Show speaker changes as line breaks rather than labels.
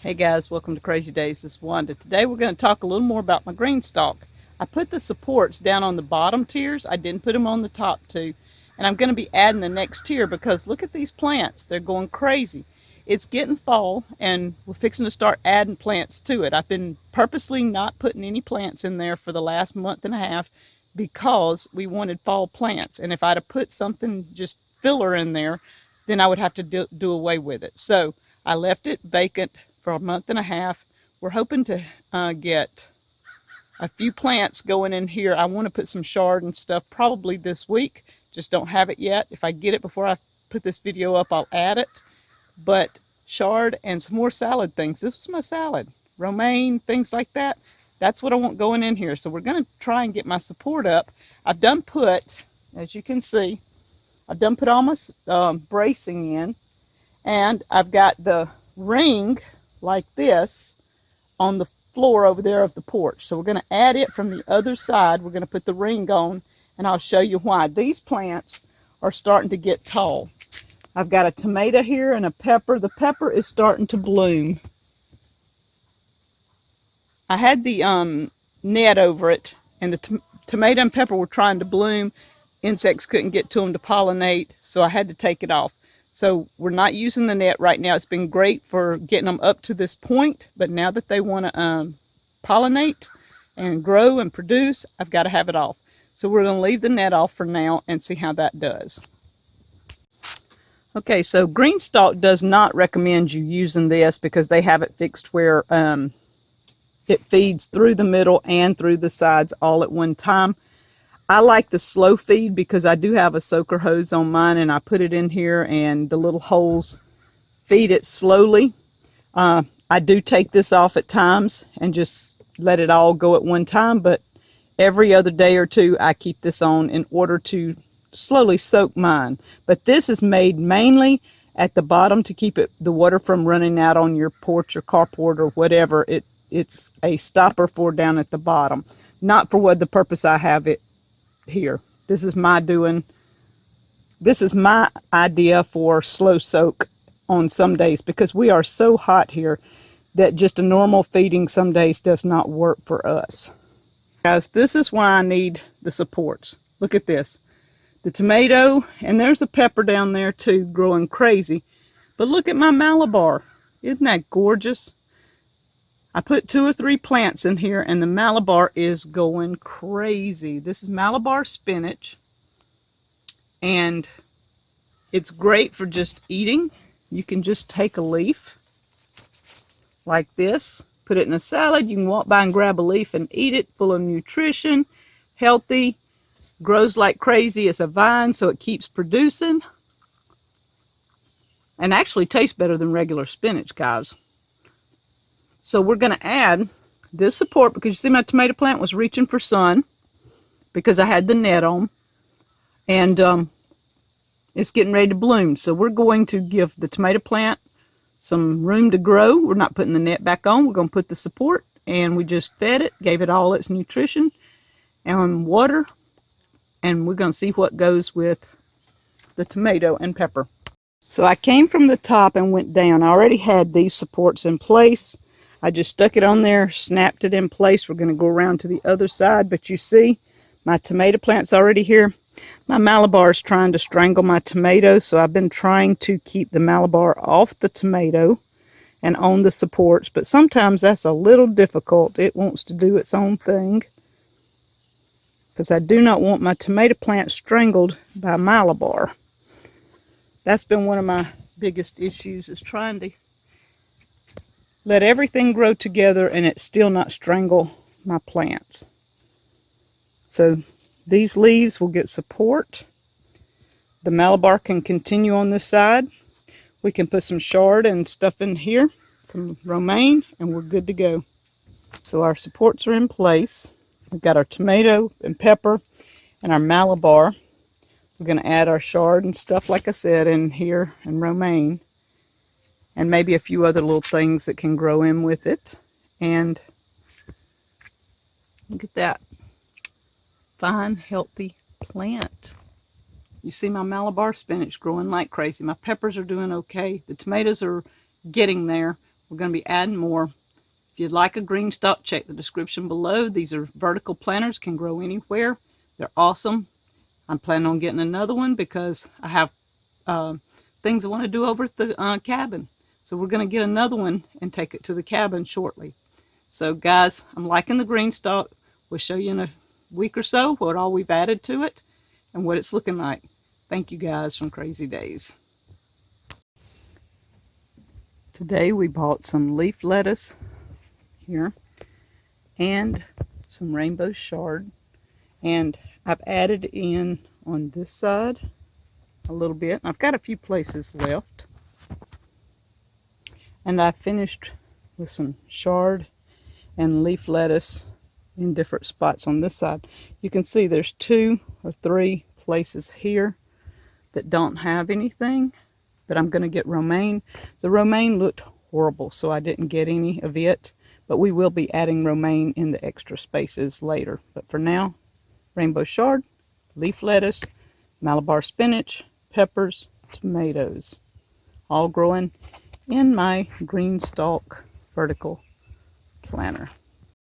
Hey guys, welcome to Crazy Days. This is Wanda. Today we're going to talk a little more about my green stalk. I put the supports down on the bottom tiers. I didn't put them on the top two. And I'm going to be adding the next tier because look at these plants. They're going crazy. It's getting fall and we're fixing to start adding plants to it. I've been purposely not putting any plants in there for the last month and a half because we wanted fall plants. And if I'd have put something just filler in there, then I would have to do away with it. So I left it vacant for a month and a half. We're hoping to get a few plants going in here. I want to put some chard and stuff probably this week. Just don't have it yet. If I get it before I put this video up, I'll add it. But chard and some more salad things. This was my salad. Romaine, things like that. That's what I want going in here. So we're going to try and get my support up. I've done put, as you can see, I've done put all my bracing in. And I've got the ring like this on the floor over there of the porch. So we're going to add it from the other side. We're going to put the ring on and I'll show you why. These plants are starting to get tall. I've got a tomato here and a pepper. The pepper is starting to bloom. I had the net over it and the tomato and pepper were trying to bloom. Insects couldn't get to them to pollinate, so I had to take it off. So we're not using the net right now. It's been great for getting them up to this point, but now that they want to pollinate and grow and produce, I've got to have it off. So we're going to leave the net off for now and see how that does. Okay, so GreenStalk does not recommend you using this because they have it fixed where it feeds through the middle and through the sides all at one time. I like the slow feed because I do have a soaker hose on mine and I put it in here and the little holes feed it slowly. I do take this off at times and just let it all go at one time, but every other day or two I keep this on in order to slowly soak mine. But this is made mainly at the bottom to keep the water from running out on your porch or carport or whatever. It's a stopper for down at the bottom, not for what the purpose I have it here. This is my doing. This is my idea for slow soak on some days because we are so hot here that just a normal feeding some days does not work for us. Guys, this is why I need the supports. Look at this. The tomato, and there's a pepper down there too growing crazy. But look at my Malabar. Isn't that gorgeous? I put 2 or 3 plants in here and the Malabar is going crazy. This is Malabar spinach and it's great for just eating. You can just take a leaf like this, put it in a salad. You can walk by and grab a leaf and eat it, full of nutrition, healthy, grows like crazy. It's a vine so it keeps producing and actually tastes better than regular spinach, guys. So we're going to add this support because you see my tomato plant was reaching for sun because I had the net on. And it's getting ready to bloom. So we're going to give the tomato plant some room to grow. We're not putting the net back on. We're going to put the support. And we just fed it, gave it all its nutrition and water. And we're going to see what goes with the tomato and pepper. So I came from the top and went down. I already had these supports in place. I just stuck it on there, snapped it in place. We're going to go around to the other side, but you see my tomato plant's already here. My Malabar is trying to strangle my tomato, so I've been trying to keep the Malabar off the tomato and on the supports, but sometimes that's a little difficult. It wants to do its own thing because I do not want my tomato plant strangled by Malabar. That's been one of my biggest issues, is trying to let everything grow together and it still not strangle my plants. So these leaves will get support. The Malabar can continue on this side. We can put some chard and stuff in here, some romaine, and we're good to go. So our supports are in place. We've got our tomato and pepper and our Malabar. We're going to add our chard and stuff, like I said, in here, and romaine. And maybe a few other little things that can grow in with it. And look at that. Fine, healthy plant. You see my Malabar spinach growing like crazy. My peppers are doing okay. The tomatoes are getting there. We're going to be adding more. If you'd like a green stalk, check the description below. These are vertical planters, can grow anywhere. They're awesome. I'm planning on getting another one because I have things I want to do over at the cabin. So we're going to get another one and take it to the cabin shortly. So guys, I'm liking the green stalk. We'll show you in a week or so what all we've added to it and what it's looking like. Thank you guys from Crazy Days. Today we bought some leaf lettuce here and some rainbow chard, and I've added in on this side a little bit. I've got a few places left, and I finished with some chard and leaf lettuce in different spots on this side. You can see there's 2 or 3 places here that don't have anything, but I'm going to get romaine. The romaine looked horrible, so I didn't get any of it, but we will be adding romaine in the extra spaces later. But for now, rainbow chard, leaf lettuce, Malabar spinach, peppers, tomatoes, all growing in my GreenStalk Vertical Planter.